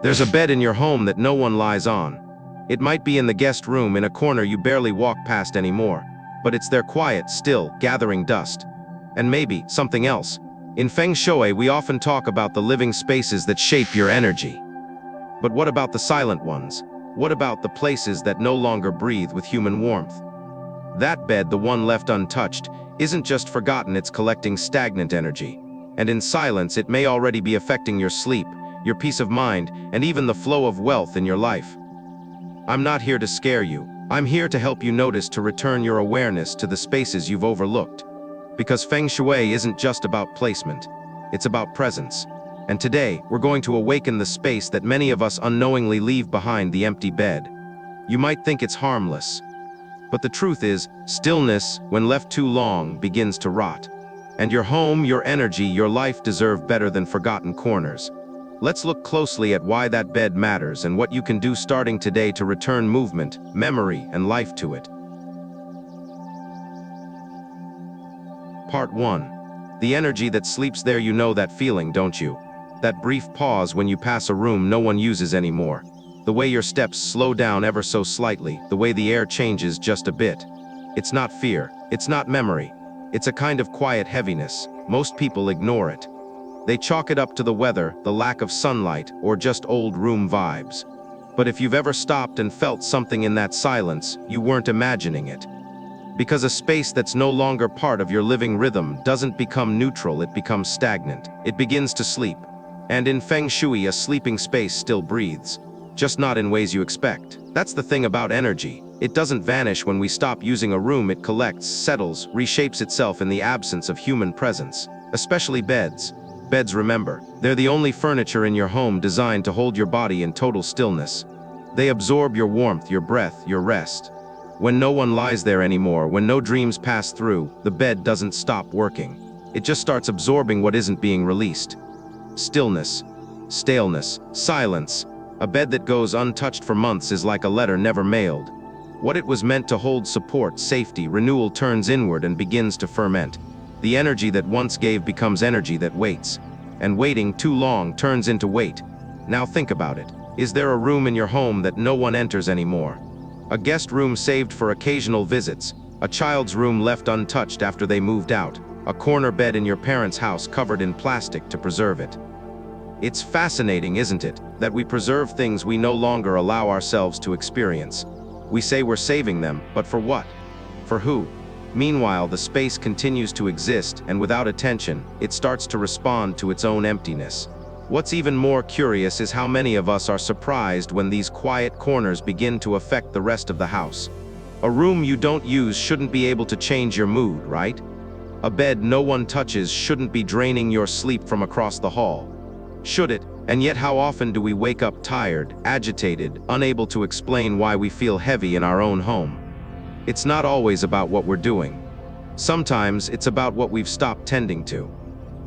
There's a bed in your home that no one lies on. It might be in the guest room in a corner you barely walk past anymore, but it's there quiet, still, gathering dust. And maybe something else. In Feng Shui, we often talk about the living spaces that shape your energy. But what about the silent ones? What about the places that no longer breathe with human warmth? That bed, the one left untouched, isn't just forgotten, it's collecting stagnant energy. And in silence, it may already be affecting your sleep, your peace of mind, and even the flow of wealth in your life. I'm not here to scare you. I'm here to help you notice, to return your awareness to the spaces you've overlooked. Because Feng Shui isn't just about placement, it's about presence. And today, we're going to awaken the space that many of us unknowingly leave behind, the empty bed. You might think it's harmless, but the truth is, stillness, when left too long, begins to rot. And your home, your energy, your life deserve better than forgotten corners. Let's look closely at why that bed matters and what you can do starting today to return movement, memory, and life to it. Part 1. The energy that sleeps there. You know that feeling, don't you? That brief pause when you pass a room no one uses anymore. The way your steps slow down ever so slightly, the way the air changes just a bit. It's not fear, it's not memory. It's a kind of quiet heaviness. Most people ignore it. They chalk it up to the weather, the lack of sunlight, or just old room vibes. But if you've ever stopped and felt something in that silence, you weren't imagining it. Because a space that's no longer part of your living rhythm doesn't become neutral, it becomes stagnant. It begins to sleep. And in Feng Shui, a sleeping space still breathes. Just not in ways you expect. That's the thing about energy. It doesn't vanish when we stop using a room. It collects, settles, reshapes itself in the absence of human presence. Especially beds. Beds, remember, they're the only furniture in your home designed to hold your body in total stillness. They absorb your warmth, your breath, your rest. When no one lies there anymore, when no dreams pass through, the bed doesn't stop working. It just starts absorbing what isn't being released. Stillness, staleness, silence. A bed that goes untouched for months is like a letter never mailed. What it was meant to hold, support, safety, renewal, turns inward and begins to ferment. The energy that once gave becomes energy that waits. And waiting too long turns into weight. Now think about it. Is there a room in your home that no one enters anymore? A guest room saved for occasional visits. A child's room left untouched after they moved out. A corner bed in your parents' house covered in plastic to preserve it. It's fascinating, isn't it, that we preserve things we no longer allow ourselves to experience. We say we're saving them, but for what? For who? Meanwhile, the space continues to exist, and without attention, it starts to respond to its own emptiness. What's even more curious is how many of us are surprised when these quiet corners begin to affect the rest of the house. A room you don't use shouldn't be able to change your mood, right? A bed no one touches shouldn't be draining your sleep from across the hall. Should it? And yet how often do we wake up tired, agitated, unable to explain why we feel heavy in our own home? It's not always about what we're doing. Sometimes it's about what we've stopped tending to.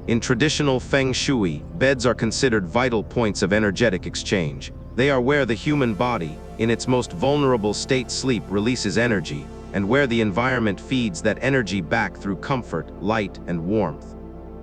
In traditional Feng Shui, beds are considered vital points of energetic exchange. They are where the human body, in its most vulnerable state, sleep, releases energy, and where the environment feeds that energy back through comfort, light, and warmth.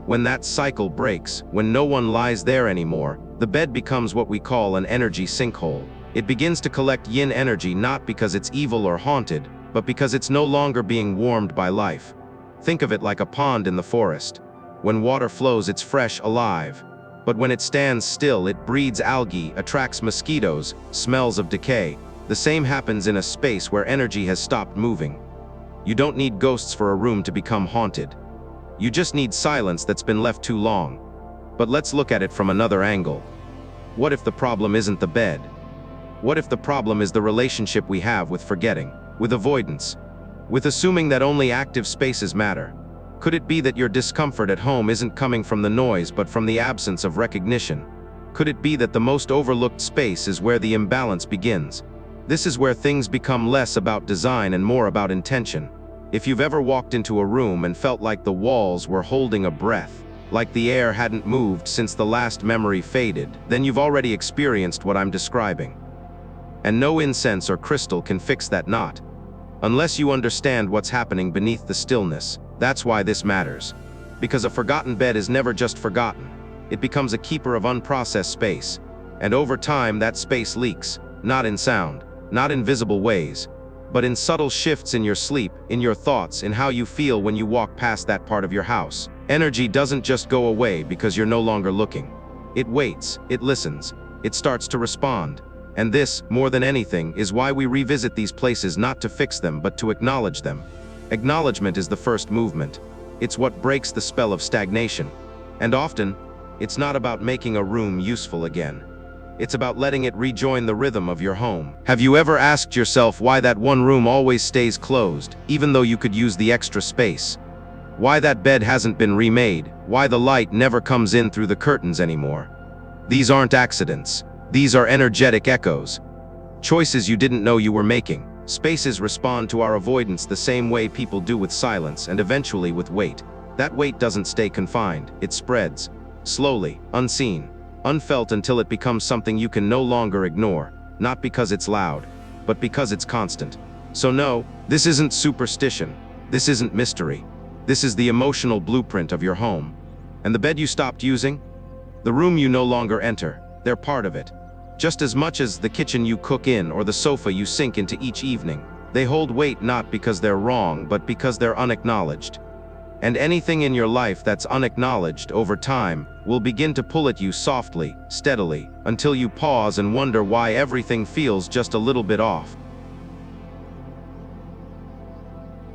When that cycle breaks, when no one lies there anymore, the bed becomes what we call an energy sinkhole. It begins to collect yin energy not because it's evil or haunted, but because it's no longer being warmed by life. Think of it like a pond in the forest. When water flows, it's fresh, alive. But when it stands still, it breeds algae, attracts mosquitoes, smells of decay. The same happens in a space where energy has stopped moving. You don't need ghosts for a room to become haunted. You just need silence that's been left too long. But let's look at it from another angle. What if the problem isn't the bed? What if the problem is the relationship we have with forgetting, with avoidance, with assuming that only active spaces matter? Could it be that your discomfort at home isn't coming from the noise but from the absence of recognition? Could it be that the most overlooked space is where the imbalance begins? This is where things become less about design and more about intention. If you've ever walked into a room and felt like the walls were holding a breath, like the air hadn't moved since the last memory faded, then you've already experienced what I'm describing. And no incense or crystal can fix that knot. Unless you understand what's happening beneath the stillness. That's why this matters. Because a forgotten bed is never just forgotten. It becomes a keeper of unprocessed space. And over time, that space leaks, not in sound, not in visible ways, but in subtle shifts in your sleep, in your thoughts, in how you feel when you walk past that part of your house. Energy doesn't just go away because you're no longer looking. It waits, it listens, it starts to respond. And this, more than anything, is why we revisit these places, not to fix them, but to acknowledge them. Acknowledgement is the first movement. It's what breaks the spell of stagnation. And often, it's not about making a room useful again. It's about letting it rejoin the rhythm of your home. Have you ever asked yourself why that one room always stays closed, even though you could use the extra space? Why that bed hasn't been remade? Why the light never comes in through the curtains anymore? These aren't accidents. These are energetic echoes. Choices you didn't know you were making. Spaces respond to our avoidance the same way people do with silence, and eventually with weight. That weight doesn't stay confined. It spreads. Slowly, unseen, unfelt, until it becomes something you can no longer ignore, not because it's loud, but because it's constant. So no, this isn't superstition. This isn't mystery. This is the emotional blueprint of your home. And the bed you stopped using? The room you no longer enter, they're part of it. Just as much as the kitchen you cook in or the sofa you sink into each evening. They hold weight not because they're wrong, but because they're unacknowledged. And anything in your life that's unacknowledged over time will begin to pull at you softly, steadily, until you pause and wonder why everything feels just a little bit off.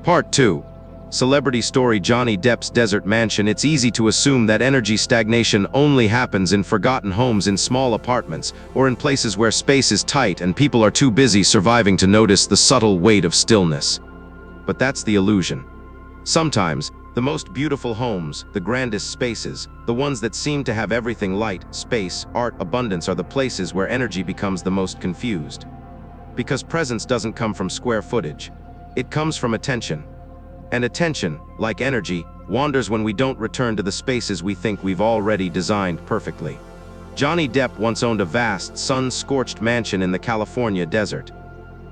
Part 2. Celebrity story: Johnny Depp's desert mansion. It's easy to assume that energy stagnation only happens in forgotten homes, in small apartments, or in places where space is tight and people are too busy surviving to notice the subtle weight of stillness. But that's the illusion. Sometimes, the most beautiful homes, the grandest spaces, the ones that seem to have everything: light, space, art, abundance, are the places where energy becomes the most confused. Because presence doesn't come from square footage. It comes from attention. And attention, like energy, wanders when we don't return to the spaces we think we've already designed perfectly. Johnny Depp once owned a vast, sun-scorched mansion in the California desert.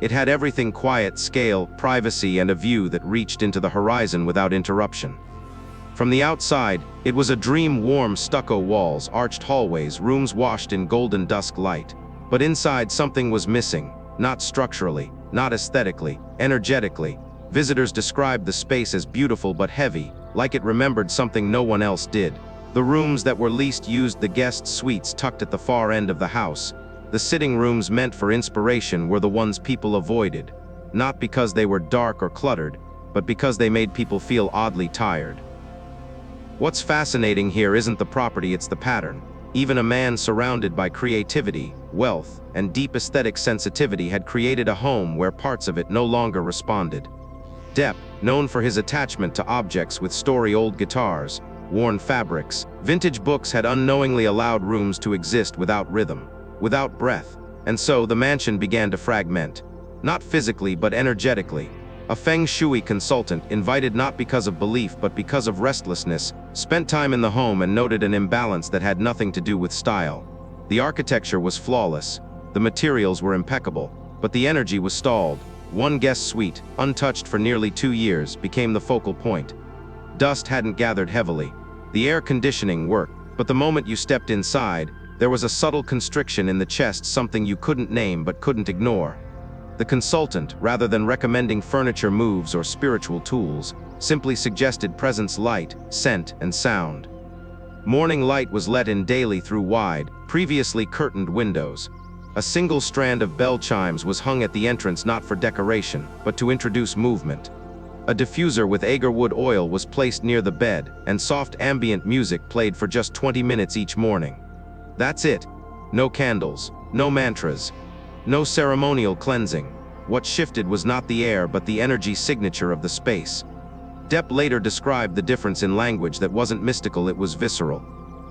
It had everything: quiet, scale, privacy, and a view that reached into the horizon without interruption. From the outside, it was a dream: warm stucco walls, arched hallways, rooms washed in golden dusk light. But inside, something was missing, not structurally, not aesthetically, energetically. Visitors described the space as beautiful but heavy, like it remembered something no one else did. The rooms that were least used, the guest suites tucked at the far end of the house, the sitting rooms meant for inspiration, were the ones people avoided, not because they were dark or cluttered, but because they made people feel oddly tired. What's fascinating here isn't the property, it's the pattern. Even a man surrounded by creativity, wealth, and deep aesthetic sensitivity had created a home where parts of it no longer responded. Depp, known for his attachment to objects with story-old guitars, worn fabrics, vintage books, had unknowingly allowed rooms to exist without rhythm, without breath, and so the mansion began to fragment. Not physically, but energetically. A Feng Shui consultant, invited not because of belief but because of restlessness, spent time in the home and noted an imbalance that had nothing to do with style. The architecture was flawless, the materials were impeccable, but the energy was stalled. One guest suite, untouched for nearly 2 years, became the focal point. Dust hadn't gathered heavily. The air conditioning worked, but the moment you stepped inside, there was a subtle constriction in the chest, something you couldn't name but couldn't ignore. The consultant, rather than recommending furniture moves or spiritual tools, simply suggested presence: light, scent, and sound. Morning light was let in daily through wide, previously curtained windows. A single strand of bell chimes was hung at the entrance, not for decoration, but to introduce movement. A diffuser with agarwood oil was placed near the bed, and soft ambient music played for just 20 minutes each morning. That's it. No candles, no mantras, no ceremonial cleansing. What shifted was not the air but the energy signature of the space. Depp later described the difference in language that wasn't mystical, it was visceral.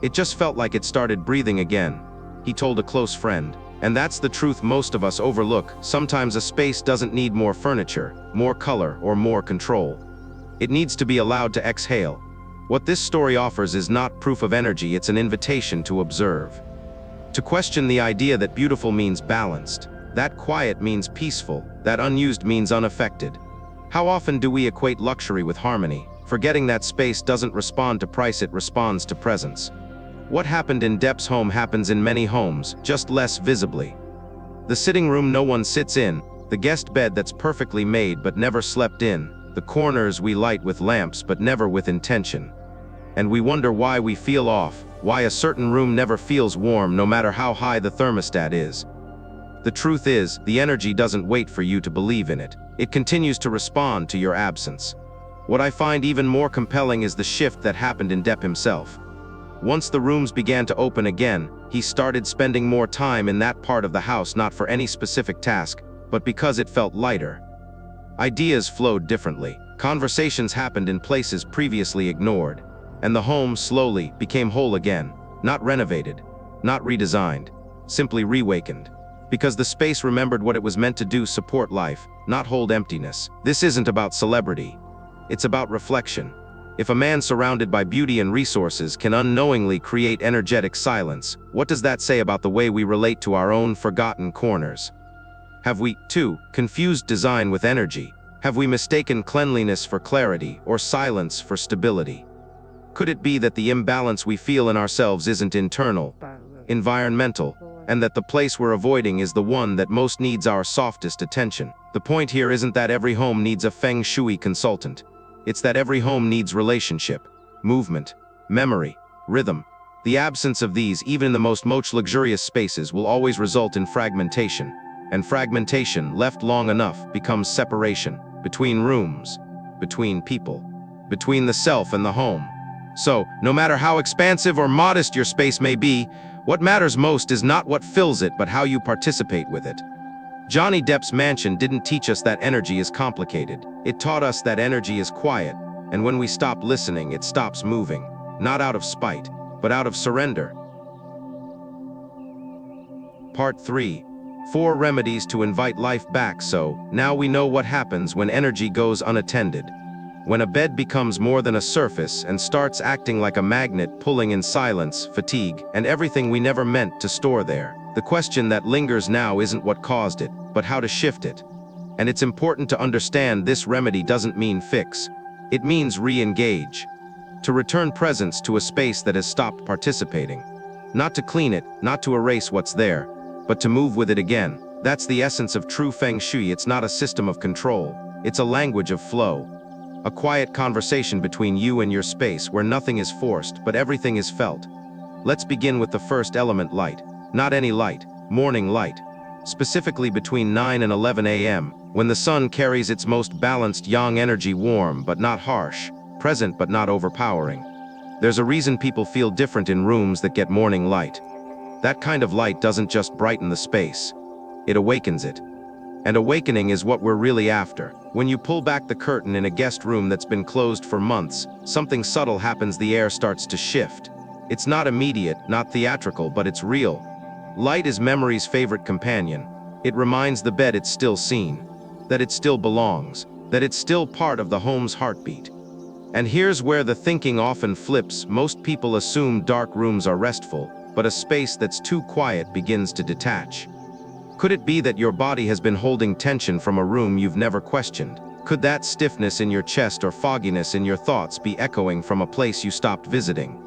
It just felt like it started breathing again, he told a close friend. And that's the truth most of us overlook. Sometimes a space doesn't need more furniture, more color, or more control. It needs to be allowed to exhale. What this story offers is not proof of energy, it's an invitation to observe. To question the idea that beautiful means balanced, that quiet means peaceful, that unused means unaffected. How often do we equate luxury with harmony, forgetting that space doesn't respond to price, it responds to presence? What happened in Depp's home happens in many homes, just less visibly. The sitting room no one sits in, the guest bed that's perfectly made but never slept in, the corners we light with lamps but never with intention. And we wonder why we feel off, why a certain room never feels warm no matter how high the thermostat is. The truth is, the energy doesn't wait for you to believe in it. It continues to respond to your absence. What I find even more compelling is the shift that happened in Depp himself. Once the rooms began to open again, he started spending more time in that part of the house, not for any specific task, but because it felt lighter. Ideas flowed differently. Conversations happened in places previously ignored. And the home slowly became whole again, not renovated, not redesigned, simply reawakened. Because the space remembered what it was meant to do: support life, not hold emptiness. This isn't about celebrity. It's about reflection. If a man surrounded by beauty and resources can unknowingly create energetic silence, what does that say about the way we relate to our own forgotten corners? Have we, too, confused design with energy? Have we mistaken cleanliness for clarity, or silence for stability? Could it be that the imbalance we feel in ourselves isn't internal, environmental, and that the place we're avoiding is the one that most needs our softest attention? The point here isn't that every home needs a Feng Shui consultant. It's that every home needs relationship, movement, memory, rhythm. The absence of these, even in the most luxurious spaces, will always result in fragmentation. And fragmentation, left long enough, becomes separation. Between rooms, between people, between the self and the home. So, no matter how expansive or modest your space may be, what matters most is not what fills it, but how you participate with it. Johnny Depp's mansion didn't teach us that energy is complicated. It taught us that energy is quiet, and when we stop listening, it stops moving. Not out of spite, but out of surrender. Part 3. 4 remedies to invite life back. So, now we know what happens when energy goes unattended. When a bed becomes more than a surface and starts acting like a magnet, pulling in silence, fatigue, and everything we never meant to store there. The question that lingers now isn't what caused it, but how to shift it. And it's important to understand this remedy doesn't mean fix. It means re-engage. To return presence to a space that has stopped participating. Not to clean it, not to erase what's there, but to move with it again. That's the essence of true Feng Shui. It's not a system of control. It's a language of flow. A quiet conversation between you and your space where nothing is forced, but everything is felt. Let's begin with the first element: light. Not any light, morning light. Specifically between 9 and 11 a.m., when the sun carries its most balanced yang energy, warm but not harsh, present but not overpowering. There's a reason people feel different in rooms that get morning light. That kind of light doesn't just brighten the space, it awakens it. And awakening is what we're really after. When you pull back the curtain in a guest room that's been closed for months, something subtle happens: the air starts to shift. It's not immediate, not theatrical, but it's real. Light is memory's favorite companion. It reminds the bed it's still seen, that it still belongs, that it's still part of the home's heartbeat. And here's where the thinking often flips. Most people assume dark rooms are restful, but a space that's too quiet begins to detach. Could it be that your body has been holding tension from a room you've never questioned? Could that stiffness in your chest or fogginess in your thoughts be echoing from a place you stopped visiting?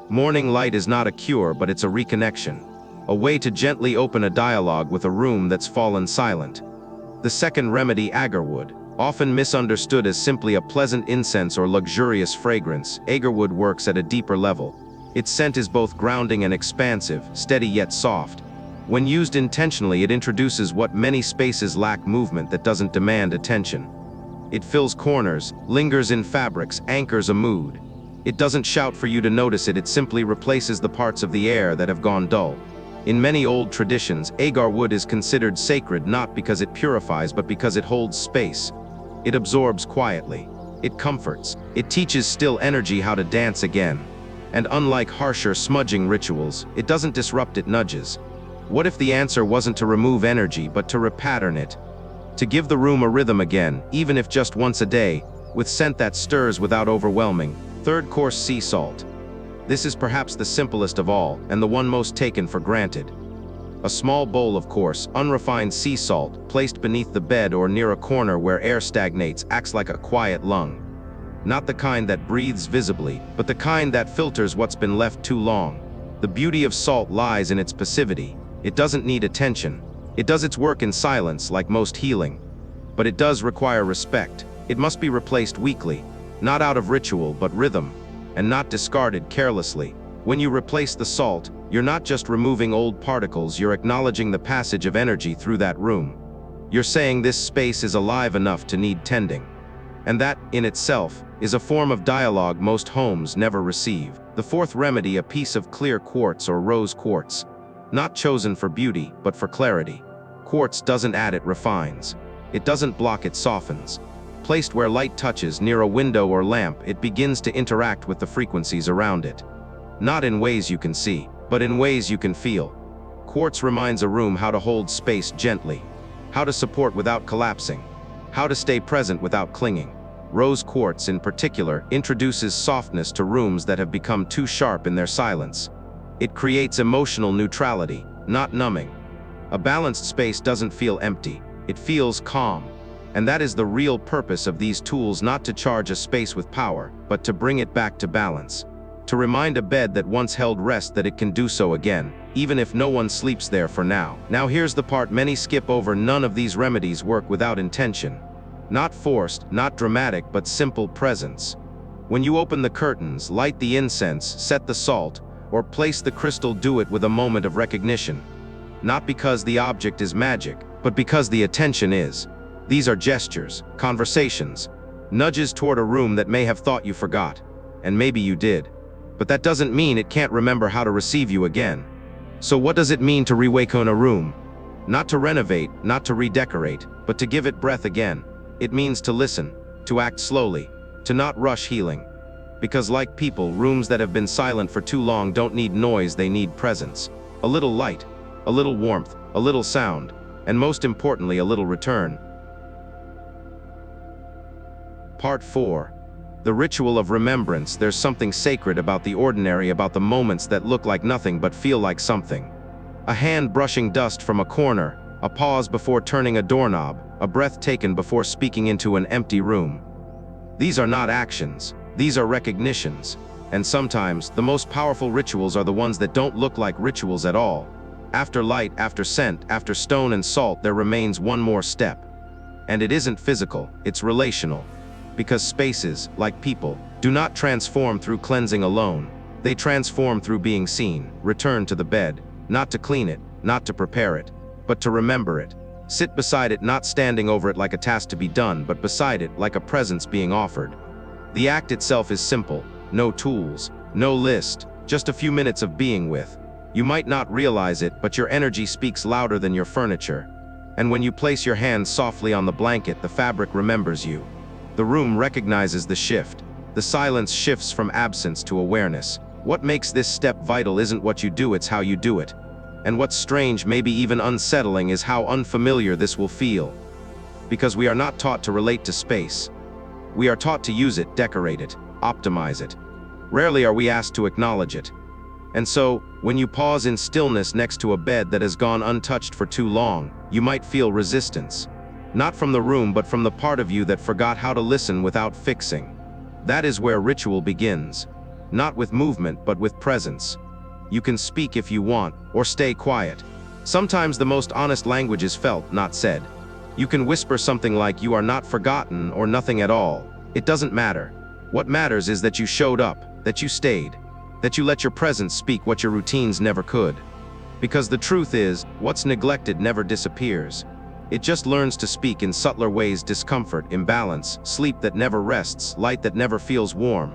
Morning light is not a cure, but it's a reconnection. A way to gently open a dialogue with a room that's fallen silent. The second remedy: agarwood. Often misunderstood as simply a pleasant incense or luxurious fragrance, agarwood works at a deeper level. Its scent is both grounding and expansive, steady yet soft. When used intentionally, it introduces what many spaces lack: movement that doesn't demand attention. It fills corners, lingers in fabrics, anchors a mood. It doesn't shout for you to notice it, it simply replaces the parts of the air that have gone dull. In many old traditions, agar wood is considered sacred not because it purifies but because it holds space. It absorbs quietly. It comforts. It teaches still energy how to dance again. And unlike harsher, smudging rituals, it doesn't disrupt, it nudges. What if the answer wasn't to remove energy but to repattern it? To give the room a rhythm again, even if just once a day, with scent that stirs without overwhelming. Third course: sea salt. This is perhaps the simplest of all, and the one most taken for granted. A small bowl of coarse, unrefined sea salt, placed beneath the bed or near a corner where air stagnates, acts like a quiet lung. Not the kind that breathes visibly, but the kind that filters what's been left too long. The beauty of salt lies in its passivity. It doesn't need attention. It does its work in silence, like most healing. But it does require respect. It must be replaced weekly, not out of ritual but rhythm, and not discarded carelessly. When you replace the salt, you're not just removing old particles, you're acknowledging the passage of energy through that room. You're saying this space is alive enough to need tending. And that, in itself, is a form of dialogue most homes never receive. The fourth remedy, a piece of clear quartz or rose quartz. Not chosen for beauty, but for clarity. Quartz doesn't add, it refines. It doesn't block, it softens. Placed where light touches, near a window or lamp, it begins to interact with the frequencies around it. Not in ways you can see, but in ways you can feel. Quartz reminds a room how to hold space gently, how to support without collapsing, how to stay present without clinging. Rose quartz, in particular, introduces softness to rooms that have become too sharp in their silence. It creates emotional neutrality, not numbing. A balanced space doesn't feel empty, it feels calm. And that is the real purpose of these tools, not to charge a space with power, but to bring it back to balance. To remind a bed that once held rest that it can do so again, even if no one sleeps there for now. Now here's the part many skip over: none of these remedies work without intention. Not forced, not dramatic, but simple presence. When you open the curtains, light the incense, set the salt, or place the crystal, do it with a moment of recognition. Not because the object is magic, but because the attention is. These are gestures, conversations, nudges toward a room that may have thought you forgot. And maybe you did. But that doesn't mean it can't remember how to receive you again. So what does it mean to reawaken a room? Not to renovate, not to redecorate, but to give it breath again. It means to listen, to act slowly, to not rush healing. Because like people, rooms that have been silent for too long don't need noise, they need presence. A little light, a little warmth, a little sound, and most importantly, a little return. Part 4. The ritual of remembrance. There's something sacred about the ordinary, about the moments that look like nothing but feel like something. A hand brushing dust from a corner, a pause before turning a doorknob, a breath taken before speaking into an empty room. These are not actions, these are recognitions. And sometimes, the most powerful rituals are the ones that don't look like rituals at all. After light, after scent, after stone and salt, there remains one more step. And it isn't physical, it's relational. Because spaces, like people, do not transform through cleansing alone. They transform through being seen. Return to the bed, not to clean it, not to prepare it, but to remember it. Sit beside it, not standing over it like a task to be done, but beside it like a presence being offered. The act itself is simple. No tools, no list, just a few minutes of being with. You might not realize it, but your energy speaks louder than your furniture. And when you place your hands softly on the blanket, the fabric remembers you. The room recognizes the shift. The silence shifts from absence to awareness. What makes this step vital isn't what you do, it's how you do it. And what's strange, maybe even unsettling, is how unfamiliar this will feel. Because we are not taught to relate to space. We are taught to use it, decorate it, optimize it. Rarely are we asked to acknowledge it. And so, when you pause in stillness next to a bed that has gone untouched for too long, you might feel resistance. Not from the room, but from the part of you that forgot how to listen without fixing. That is where ritual begins. Not with movement, but with presence. You can speak if you want, or stay quiet. Sometimes the most honest language is felt, not said. You can whisper something like, "You are not forgotten," or "nothing at all." It doesn't matter. What matters is that you showed up, that you stayed, that you let your presence speak what your routines never could. Because the truth is, what's neglected never disappears. It just learns to speak in subtler ways: discomfort, imbalance, sleep that never rests, light that never feels warm.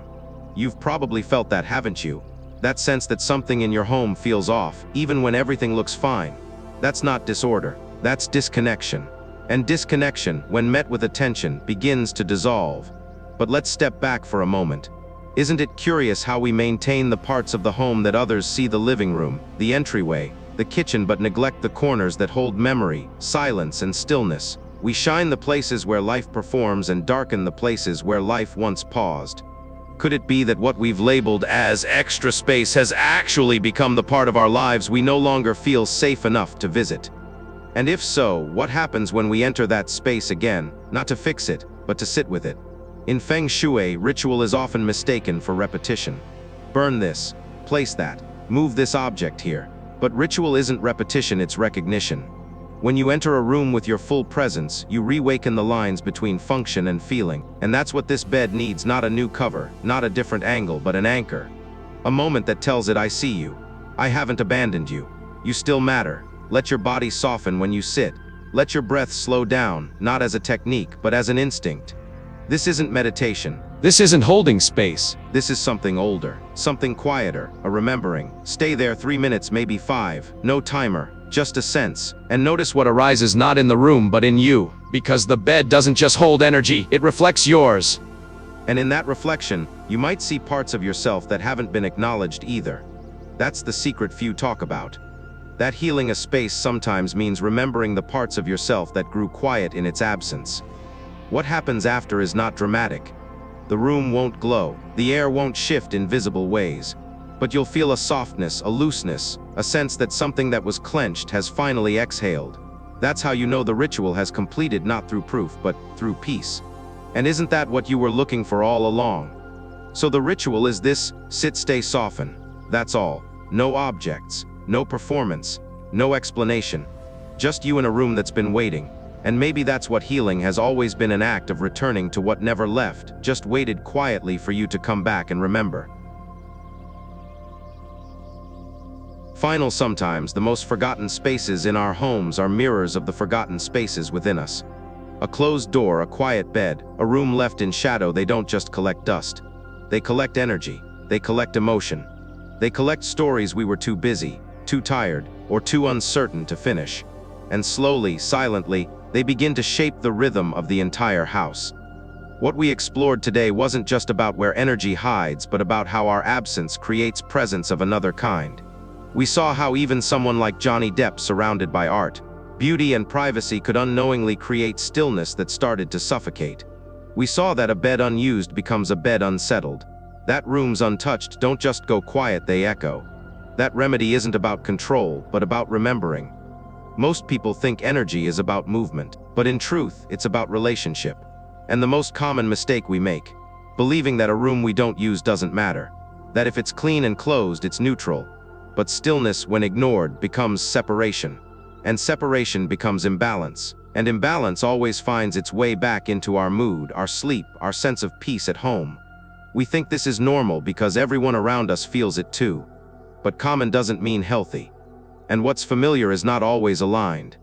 You've probably felt that, haven't you? That sense that something in your home feels off, even when everything looks fine. That's not disorder, that's disconnection. And disconnection, when met with attention, begins to dissolve. But let's step back for a moment. Isn't it curious how we maintain the parts of the home that others see: the living room, the entryway, the kitchen, but neglect the corners that hold memory, silence, and stillness? We shine the places where life performs and darken the places where life once paused. Could it be that what we've labeled as extra space has actually become the part of our lives we no longer feel safe enough to visit? And if so, what happens when we enter that space again, not to fix it, but to sit with it? In Feng Shui, ritual is often mistaken for repetition. Burn this, place that, Move this object here. But ritual isn't repetition, it's recognition. When you enter a room with your full presence, you reawaken the lines between function and feeling. And that's what this bed needs, not a new cover, not a different angle, but an anchor. A moment that tells it, I see you. I haven't abandoned you. You still matter. Let your body soften when you sit. Let your breath slow down, not as a technique, but as an instinct. This isn't meditation. This isn't holding space. This is something older, something quieter, a remembering. Stay there 3 minutes, maybe 5. No timer, just a sense. And notice what arises not in the room but in you. Because the bed doesn't just hold energy, it reflects yours. And in that reflection, you might see parts of yourself that haven't been acknowledged either. That's the secret few talk about. That healing a space sometimes means remembering the parts of yourself that grew quiet in its absence. What happens after is not dramatic. The room won't glow, the air won't shift in visible ways. But you'll feel a softness, a looseness, a sense that something that was clenched has finally exhaled. That's how you know the ritual has completed, not through proof, but through peace. And isn't that what you were looking for all along? So the ritual is this: sit, stay, soften. That's all. No objects, no performance, no explanation. Just you in a room that's been waiting. And maybe that's what healing has always been, an act of returning to what never left, just waited quietly for you to come back and remember. Final, sometimes the most forgotten spaces in our homes are mirrors of the forgotten spaces within us. A closed door, a quiet bed, a room left in shadow. They don't just collect dust. They collect energy. They collect emotion. They collect stories we were too busy, too tired, or too uncertain to finish. And slowly, silently, they begin to shape the rhythm of the entire house. What we explored today wasn't just about where energy hides, but about how our absence creates presence of another kind. We saw how even someone like Johnny Depp, surrounded by art, beauty, and privacy, could unknowingly create stillness that started to suffocate. We saw that a bed unused becomes a bed unsettled. That rooms untouched don't just go quiet, they echo. That remedy isn't about control, but about remembering. Most people think energy is about movement, but in truth, it's about relationship. And the most common mistake we make, believing that a room we don't use doesn't matter, that if it's clean and closed, it's neutral. But stillness, when ignored, becomes separation. And separation becomes imbalance. And imbalance always finds its way back into our mood, our sleep, our sense of peace at home. We think this is normal because everyone around us feels it too. But common doesn't mean healthy. And what's familiar is not always aligned.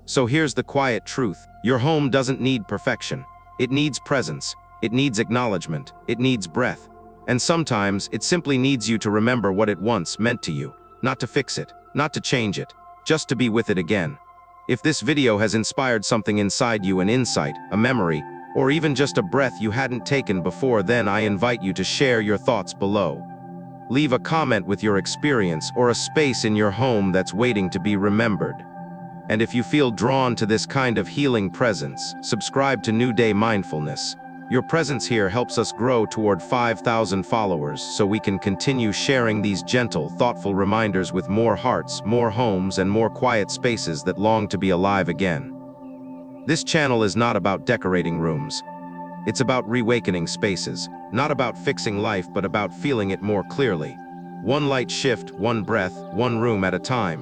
So here's the quiet truth. Your home doesn't need perfection. It needs presence. It needs acknowledgement. It needs breath. And sometimes it simply needs you to remember what it once meant to you. Not to fix it, not to change it, just to be with it again. If this video has inspired something inside you, an insight, a memory, or even just a breath you hadn't taken before, then I invite you to share your thoughts below. Leave a comment with your experience or a space in your home that's waiting to be remembered. And if you feel drawn to this kind of healing presence, subscribe to New Day Mindfulness. Your presence here helps us grow toward 5,000 followers, so we can continue sharing these gentle, thoughtful reminders with more hearts, more homes, and more quiet spaces that long to be alive again. This channel is not about decorating rooms. It's about reawakening spaces, not about fixing life, but about feeling it more clearly. One light shift, one breath, one room at a time.